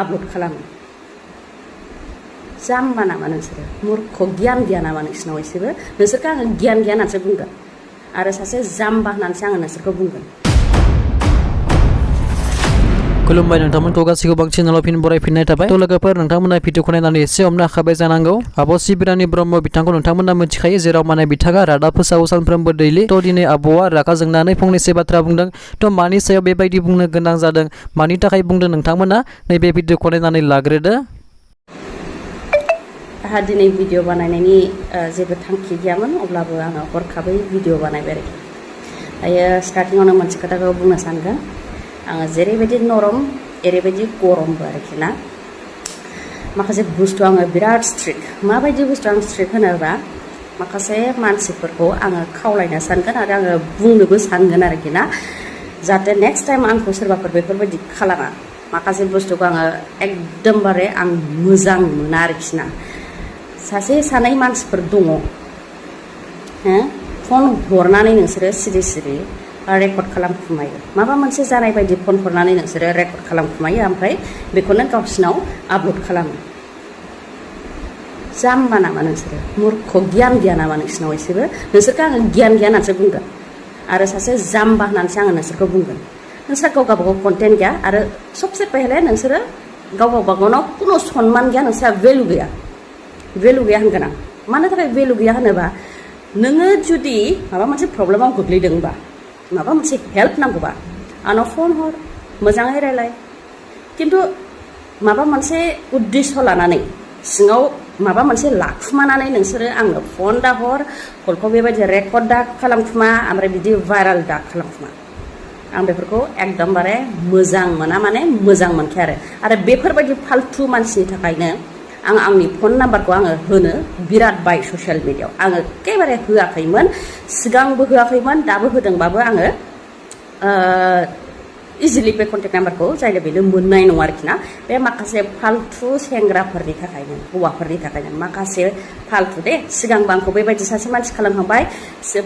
upload खालामो जाम्बा नामा नोंसोरो मुर्ख गियान गैया नामा नोंसिनाव एसेबो नोंसोरखौ आङो गियान गैया होननानैसो बुंगोन आरो सासे जाम्बा होननानैसो आङो नोंसोरखौ बुंगोन खुलुमबाय नोंथांमोनखौ गासैखौबो आं चेनेलाव फिन बरायफिननाय थाबाय थ' लोगोफोर नोंथांमोना भिडिअखौ नायनानै एसे हमनो हाखाबाय जानांगौ आब' सिबि रानि ब्रह्म बिथांखौ नोंथांमोना मिथिखायो जेराव माने बिथाङा रादाब फोसावो सानफ्रोमबो दैलि थ' दिनै आब'आ रागा जोंनानै फंनैसो बाथ्रा बुंदों थ' मानि सायाव बेबायदि बुंनो गोनां जादों मानि थाखाय बुंदों नोंथांमोना नैबे भिडिअखौ नायनानै लाग्रोदो आंहा दिनै भिडिअ बानायनायनि जेबो थांखि गैयामोन अब्लाबो आङो हरखाबै भिडिअ बानायबाय आरोखि दायो स्टार्टिंआवनो मोनसे खोथाखौ बुंनो सानगोन आङो जेरैबायदि नरम एरैबायदि गरमबो आरोखि ना माखासे बुस्थु आङो बिराद स्ट्रिक्ट माबायदि बुस्थु आं स्ट्रिक्ट होनोबा माखासे मानसिफोरखौ आङो खावलायनो सानगोन आरो आङो बुंनोबो सानगोन आरोखि ना जाहाथे नेक्स्ट टाइम आंखौ सोरबाफोर बेफोरबायदि खालामा माखासे बुस्थुखौ आङो एकदमबारे आं मोजां मोना आरोखि ना सासे सानै मानसिफोर दङ फन हरनानै नोंसोरो सिरि सिरि रेकर्ड खालामखुमायो माबा मोनसे जानाय बायदि फन हरनानै नोंसोरो रेकर्ड खालामखुमायो ओमफ्राय बेखौनो गावसिनाव आपल'ड खालामो जाम्बा नामा नोंसोरो मुर्ख गियान गैया नामा नोंसिनाव एसेबो नोंसोरखौ आङो गियान गैया होननानैसो बुंगोन आरो सासे जाम्बा होननानैसो आङो नोंसोरखौ बुंगोन नोंसोर गाव गावबागाव कन्टेन्ट गैया आरो सबसे पहले नोंसोरो गाव गावबागावनाव खुनु सनमान गैया नोंसोरा भेलु गैया होनगोन आं मानो थाखाय भेलु गैया होनोबा नोङो जुदि माबा मोनसे प्रब्लेमाव गोग्लैदोंबा माबा मोनसे हेल्प नांगौबा आंनाव फन हर मोजाङै रायलाय खिन्थु माबा मोनसे उद्देश्य लानानै सिङाव माबा मोनसे लाखुमानानै नोंसोरो आंनो फन दा हर कलखौ बेबायदि रेकर्ड दा खालामखुमा ओमफ्राय बिदि भाइराल दा खालामखुमा आं बेफोरखौ एकदमबारे मोजां मोना माने मोजां मोनखाया आरो बेफोरबायदि फाल्थु मानसिनि थाखायनो आं आंनि फन नाम्बारखौ आङो होनो बिराद बाय ससियेल मिडियायाव आङो एखेबारे होआखैमोन सिगांबो होआखैमोन दाबो होदोंबाबो आङो इजिलि बे कन्टेक्ट नाम्बारखौ जायनो बेनो मोननाय नङा आरोखि ना बे माखासे फाल्थु सेंग्राफोरनि थाखायनो हौवाफोरनि थाखायनो माखासे फाल्थु दे सिगांबो आंखौ बेबायदि सासे मानसि खालामखांबाय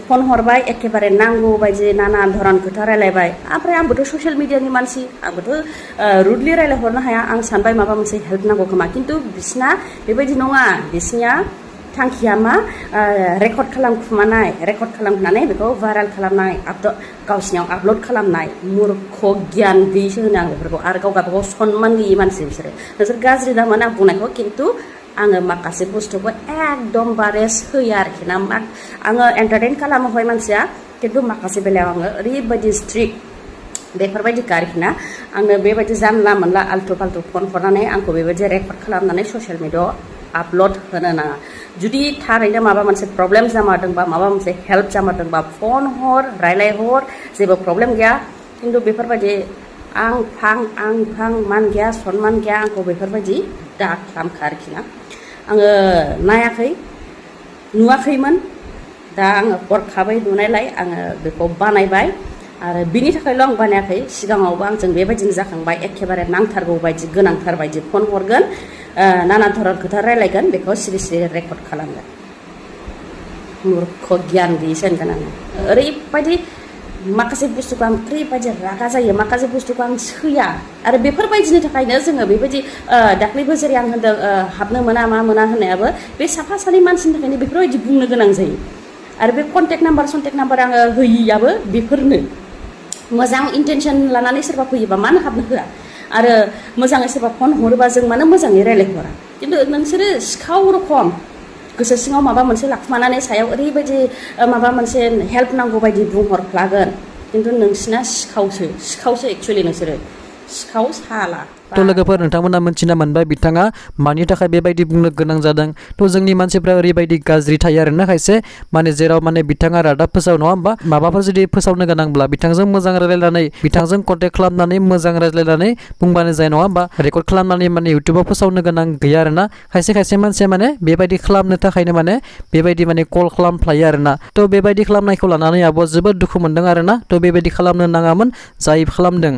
फन हरबाय एखेबारे नांगौ बायदि नाना धरन खोथा रायलायबाय ओमफ्राय आंबोथ' ससियेल मिडियानि मानसि आंबोथ' रुडलि रायलायहरनो हाया आं सानबाय माबा मोनसे हेल्प नांगौ खोमा खिन्थु बिसिना बेबायदि नङा बिसिनिया थांखिया मा रेकर्ड खालामखुमानाय रेकर्ड खालामनानै बेखौ भाइराल खालामनाय गावसिनियाव आपल'ड खालामनाय मुर्ख गियान गैयिसो होनो आं बेफोरखौ आरो गाव गावबागाव सनमान गैयि मानसि बिसोरो नोंसोर गाज्रि दा मोना आं बुंनायखौ खिन्थु आङो माखासे बुस्थुखौ एकदमबारे सैया आरोखि ना आङो एन्टारटेन खालामो हय मानसिया खिन्थु माखासे बेलायाव आङो ओरैबायदि स्ट्रिक्ट बेफोरबायदि आरोखि ना आंनो बेबायदि जानला मोनला आल्थु फाल्थु फन हरनानै आंखौ बेबायदि रेकर्ड खालामनानै ससियेल मिडियायाव आपल'ड होनो नाङा जुदि थारैनो माबा मोनसे प्रब्लेम जामारदोंबा माबा मोनसे हेल्प जामारदोंबा फन हर रायलायहर जेबो प्रब्लेम गैया खिन्थु बेफोरबायदि आं फां मान गैया सनमान गैया आंखौ बेफोरबायदि दा खालामखा आरोखि ना आङो नायाखै नुवाखैमोन दा आङो हरखाबै नुनायलाय आङो बेखौ बानायबाय आरो बिनि थाखायल' आं बानायाखै सिगाङावबो आंजों बेबायदिनो जाखांबाय एखेबारे नांथारगौ बायदि गोनांथार बायदि फन हरगोन नाना धरन खोथा रायलायगोन बेखौ सिरि सिरि रेकर्ड खालामगोन मुर्ख गियान गैयिसो होनगोन आङो ओरैबायदि माखासे बुस्थुखौ आं ओरैबायदि रागा जायो माखासे बुस्थुखौ आं सैया आरो बेफोरबायदिनि थाखायनो जोङो बेबायदि दाख्लैबो जेरै आं होनदों हाबनो मोना मा मोना होननायाबो बे साफा सानै मानसिनि थाखायनो बेफोरबायदि बुंनो गोनां जायो आरो बे कन्टेक्ट नाम्बार आङो होयियाबो बेफोरनो मोजां इन्टेनसन लानानै सोरबा फैयोबा मानो हाबनो होआ आरो मोजाङै सोरबा फन हरोबा जों मानो मोजाङै रायलायहरा खिन्थु नोंसोरो सिखाव रखम गोसो सिङाव माबा मोनसे लाखुमानानै सायाव ओरैबायदि माबा मोनसे हेल्प नांगौ बायदि बुंहरफ्लागोन खिन्थु नोंसिना सिखावसो एक्चुवेलि नोंसोरो सिखाव साला थ' लोगोफोर नोंथांमोना मिन्थिना मोनबाय बिथाङा मानि थाखाय बेबायदि बुंनो गोनां जादों थ' जोंनि मानसिफ्रा ओरैबायदि गाज्रि थायो आरोना खायसे माने जेराव माने बिथाङा रादाब फोसाव नङा होमबा माबाफोर जुदि फोसावनो गोनांब्ला बिथांजों मोजां रायलायनानै बिथांजों कन्टेक्ट खालामनानै मोजां रायज्लायनानै बुंबानो जायो नङा होमबा रेकर्ड खालामनानै माने इउटुबाव फोसावनो गोनां गैया आरोना खायसे मानसिया माने बेबायदि खालामनो थाखायनो माने बेबायदि माने कल खालामफ्लायो आरोना थ' बेबायदि खालामनायखौ लानानै आब'आ जोबोद दुखु मोनदों आरोना थ' बेबायदि खालामनो नाङामोन जाय खालामदों